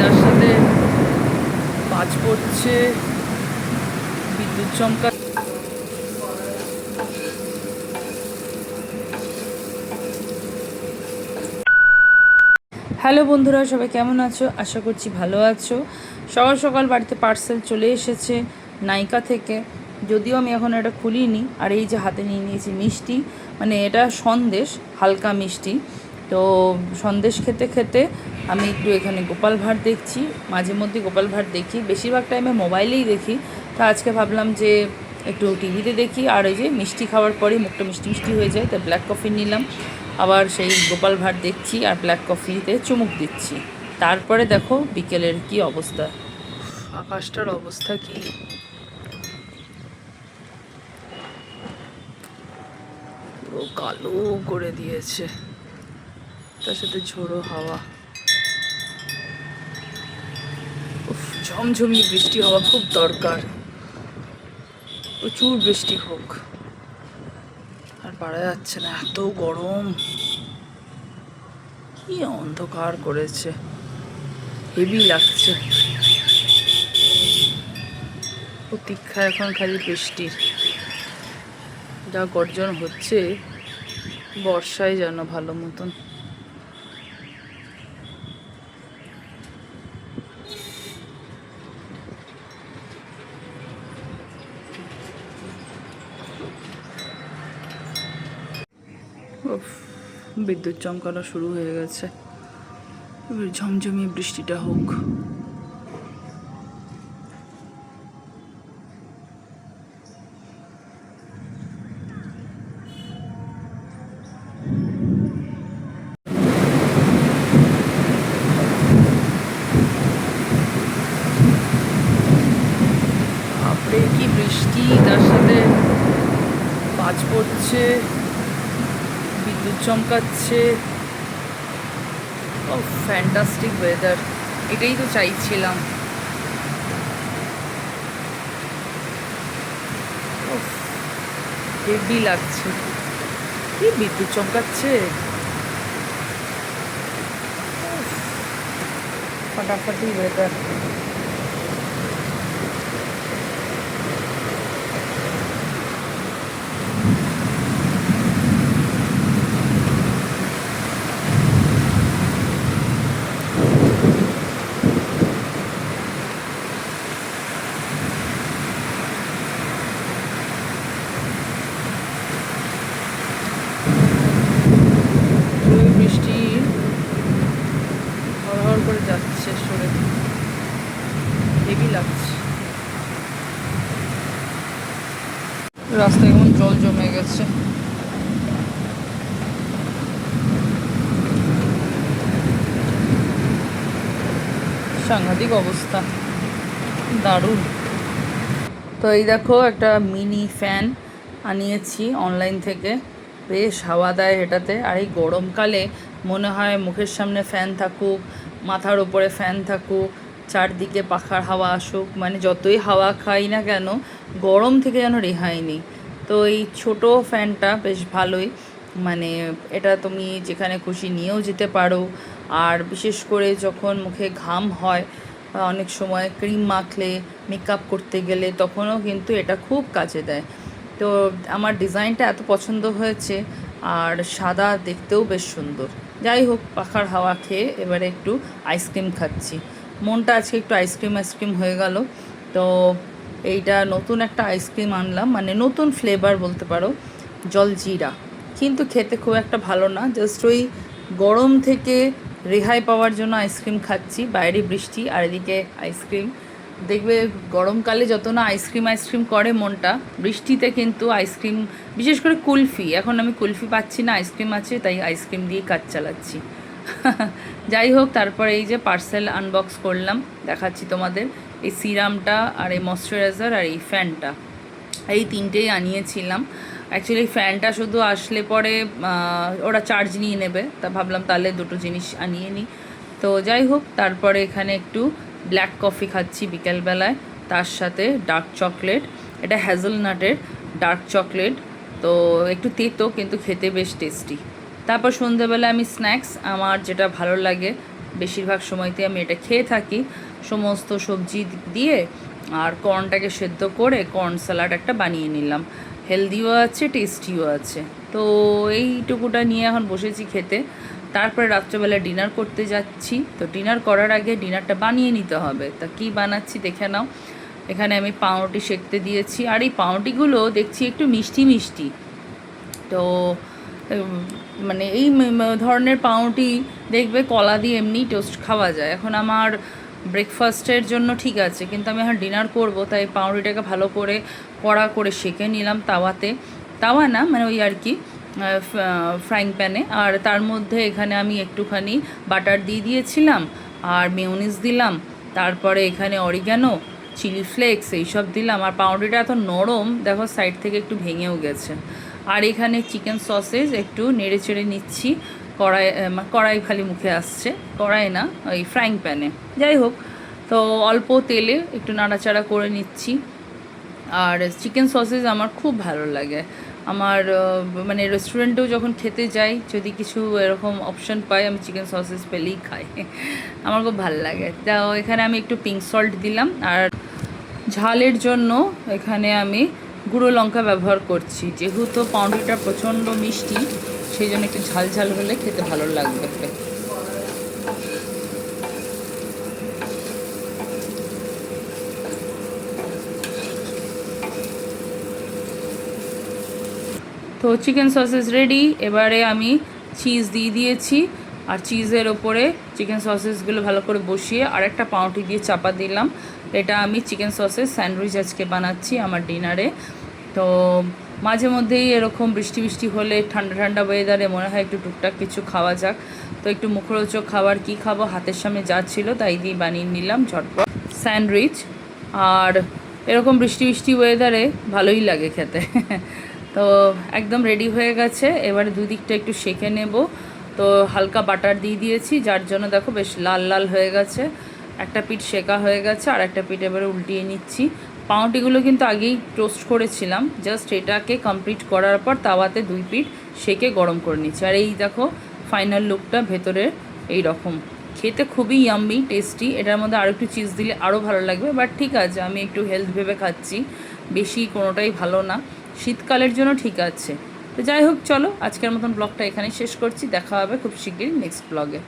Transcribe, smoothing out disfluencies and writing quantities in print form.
তার সাথে বাজ পড়ছে, বিদ্যুৎ চমকা। হ্যালো বন্ধুরা, সবাই কেমন আছো? আশা করছি ভালো আছো। সকাল সকাল বাড়িতে পার্সেল চলে এসেছে নাইকা থেকে। যদিও আমি এখন এটা খুলিনি। আর এই যে হাতে নিয়ে নিয়েছি মিষ্টি, মানে এটা সন্দেশ, হালকা মিষ্টি। তো সন্দেশ খেতে খেতে আমি একটু এখানে গোপাল ভাঁড় দেখছি। মাঝে মধ্যে গোপাল ভাঁড় দেখি, বেশিরভাগ টাইমে মোবাইলেই দেখি। তো আজকে ভাবলাম যে একটু টিভিতে দেখি। আর এই যে মিষ্টি খাওয়ার পরেই মুখটা মিষ্টি মিষ্টি হয়ে যায়, তাই ব্ল্যাক কফি নিলাম। আবার সেই গোপাল ভাঁড় দেখছি আর ব্ল্যাক কফিতে চুমুক দিচ্ছি। তারপরে দেখো বিকেলের কি অবস্থা, আকাশটার অবস্থা কি! পুরো কালো করে দিয়েছে, তার সাথে ঝোড়ো হাওয়া। উফ, ঝমঝমি বৃষ্টি হওয়া খুব দরকার, প্রচুর বৃষ্টি হোক। আর পারা যাচ্ছে না, এত গরম, কি অন্ধকার করেছে, হেভি লাগছে। প্রতীক্ষা এখন খালি বৃষ্টির। যা গর্জন হচ্ছে, বর্ষায় যেন ভালো মতন। উফ, বিদ্যুৎ চমকানো শুরু হয়ে গেছে। এবার ঝমঝমিয়ে বৃষ্টিটা হোক। আপরে কি বৃষ্টি, তার সাথে বাজ পড়ছে, বিদ্যুৎ চমকাচ্ছে। ও, ফ্যান্টাস্টিক ওয়েদার, এটাই তো চাইছিলাম। হেভি লাগছে, কি বিদ্যুৎ চমকাচ্ছে, ফাটাফাটি ওয়েদার। বৃষ্টি হড়হড় করে যাচ্ছে সরে, হেভি লাগছে। রাস্তায় কেমন জল জমে গেছে। সাংঘাতিক অবস্থা, দারুণ। তো এই দেখো একটা মিনি ফ্যান আনিয়েছি অনলাইন থেকে, বেশ হাওয়া দেয় এটাতে। আর এই গরমকালে মনে হয় মুখের সামনে ফ্যান থাকুক, মাথার ওপরে ফ্যান থাকুক, চারদিকে পাখার হাওয়া আসুক, মানে যতই হাওয়া খাই না কেন গরম থেকে যেন রেহাই নেই। তো এই ছোট ফ্যানটা বেশ ভালোই, মানে এটা তুমি যেখানে খুশি নিয়েও যেতে পারো। আর বিশেষ করে যখন মুখে ঘাম হয় বা অনেক সময় ক্রিম মাখলে, মেকআপ করতে গেলে, তখনও কিন্তু এটা খুব কাজে দেয়। তো আমার ডিজাইনটা এত পছন্দ হয়েছে, আর সাদা, দেখতেও বেশ সুন্দর। যাই হোক, পাখার হাওয়া খেয়ে এবারে একটু আইসক্রিম খাচ্ছি। মনটা আজকে একটু আইসক্রিম হয়ে গেল। তো এইটা নতুন একটা আইসক্রিম আনলাম, মানে নতুন ফ্লেভার বলতে পারো, জলজিরা। কিন্তু খেতে খুব একটা ভালো না, জাস্ট ওই গরম থেকে রেহাই পাওয়ার জন্য আইসক্রিম খাচ্ছি। বাইরে বৃষ্টি আর এদিকে আইসক্রিম। দেখবে গরমকালে যত না আইসক্রিম করে মনটা, বৃষ্টিতে কিন্তু আইসক্রিম, বিশেষ করে কুলফি, এখন আমি কুলফি পাচ্ছি না, আইসক্রিম আছে, তাই আইসক্রিম দিয়েই কাজ চালাচ্ছি। যাই হোক, তারপরে এই যে পার্সেল আনবক্স করলাম, দেখাচ্ছি তোমাদের। এই সিরামটা আর এই ময়শ্চারাইজার আর এই ফ্যানটা, এই তিনটেই আনিয়েছিলাম। অ্যাকচুয়ালি ফ্যানটা শুধু আসলে পরে ওরা চার্জ নিয়ে নেবে, তা ভাবলাম তাহলে দুটো জিনিস আনিয়ে নিই। তো যাই হোক, তারপরে এখানে একটু ব্ল্যাক কফি খাচ্ছি বিকেলবেলায়, তার সাথে ডার্ক চকলেট। এটা হ্যাজেলনাটের ডার্ক চকলেট, তো একটু তেতো কিন্তু খেতে বেশ টেস্টি। তারপর সন্ধ্যেবেলা আমি স্ন্যাক্স, আমার যেটা ভালো লাগে, বেশিরভাগ সময়তে আমি এটা খেয়ে থাকি সমস্ত সবজি দিয়ে। আর কর্নটাকে সেদ্ধ করে কর্ন স্যালাড একটা বানিয়ে নিলাম, হেলদিও আছে টেস্টিও আছে। তো এইটুকুটা নিয়ে এখন বসেছি খেতে। তারপরে রাত্রেবেলা ডিনার করতে যাচ্ছি। তো ডিনার করার আগে ডিনারটা বানিয়ে নিতে হবে। তা কি বানাচ্ছি দেখে নাও। এখানে আমি পাউরুটি সেঁকতে দিয়েছি, আর এই পাউরুটিগুলো দেখছি একটু মিষ্টি মিষ্টি। তো মানে এই ধরনের পাউরুটি দেখবে কলা দিয়ে এমনি টোস্ট খাওয়া যায়। এখন আমার ব্রেকফাস্টের জন্য ঠিক আছে, কিন্তু আমি এখন ডিনার করব, তাই পাউরুটিটাকে ভালো করে কড়া করে সেঁকে নিলাম তাওয়াতে। তাওয়া না মানে ওই আর কি ফ্রাইং প্যানে। আর তার মধ্যে এখানে আমি একটুখানি বাটার দিয়ে দিয়েছিলাম, আর মেয়োনিজ দিলাম, তারপরে এখানে অরিগ্যানো, চিলি ফ্লেক্স এইসব দিলাম। আর পাউরুটিটা এত নরম দেখো সাইড থেকে একটু ভেঙেও গেছে। আর এখানে চিকেন সসেজ একটু নেড়ে চেড়ে নিচ্ছি। কড়াই খালি মুখে আসছে, কড়াই না ওই ফ্রাইং প্যানে, যাই হোক। তো অল্প তেলে একটু নাড়াচাড়া করে নিচ্ছি। আর চিকেন সসেজ আমার খুব ভালো লাগে। আমার মানে রেস্টুরেন্টেও যখন খেতে যাই, যদি কিছু এরকম অপশান পাই, আমি চিকেন সসেজ পেলেই খাই। আমার খুব ভালো লাগে। তো এখানে আমি একটু পিঙ্ক সল্ট দিলাম। আর ঝালের জন্য এখানে আমি গুঁড়ো লঙ্কা ব্যবহার করছি, যেহেতু পাউরুটিটা প্রচণ্ড মিষ্টি, সেই জন্য একটু ঝাল ঝাল হলে খেতে ভালো লাগবে। তো চিকেন সসেস রেডি। এবারে আমি চিজ দিয়ে দিয়েছি, আর চিজের ওপরে চিকেন সসেসগুলো ভালো করে বসিয়ে আরেকটা পাউরুটি দিয়ে চাপা দিলাম। এটা আমি চিকেন সসেস স্যান্ডউইচ আজকে বানাচ্ছি আমার ডিনারে। তো মাঝে মধ্যেই এরকম বৃষ্টি বৃষ্টি হলে ঠান্ডা ঠান্ডা ওয়েদারে মনে হয় একটু টুকটাক কিছু খাওয়া যাক। তো একটু মুখরোচক খাবার কি খাবো, হাতের সামনে যা ছিল তাই দিয়ে বানিয়ে নিলাম ঝটপট স্যান্ডউইচ। আর এরকম বৃষ্টি বৃষ্টি ওয়েদারে ভালোই লাগে খেতে। তো একদম রেডি হয়ে গেছে। এবারে দুদিকটা একটু সেঁকে নেব। তো হালকা বাটার দিয়ে দিয়েছি, যার জন্য দেখো বেশ লাল লাল হয়ে গেছে। একটা পিঠ সেঁকা হয়ে গেছে, আর একটা পিঠ এবারে উল্টিয়ে নিচ্ছি। পাউরুটিগুলো কিন্তু আগেই টোস্ট করেছিলাম, জাস্ট এটাকে কমপ্লিট করার পর তাওয়াতে দুই পিঠ সেঁকে গরম করে নিচ্ছি। আর এই দেখো ফাইনাল লুকটা ভেতরে এই রকম। খেতে খুবই ইয়াম্মি টেস্টি। এটার মধ্যে আরও একটু চিজ দিলে আরও ভালো লাগবে, বাট ঠিক আছে, আমি একটু হেলথ ভেবে খাচ্ছি, বেশি কোনোটাই ভালো না, শীতকালের জন্য ঠিক আছে। তো যাই হোক, চলো আজকের মতন ব্লগটা এখানেই শেষ করছি। দেখা হবে খুব শিগগিরই নেক্সট ব্লগে।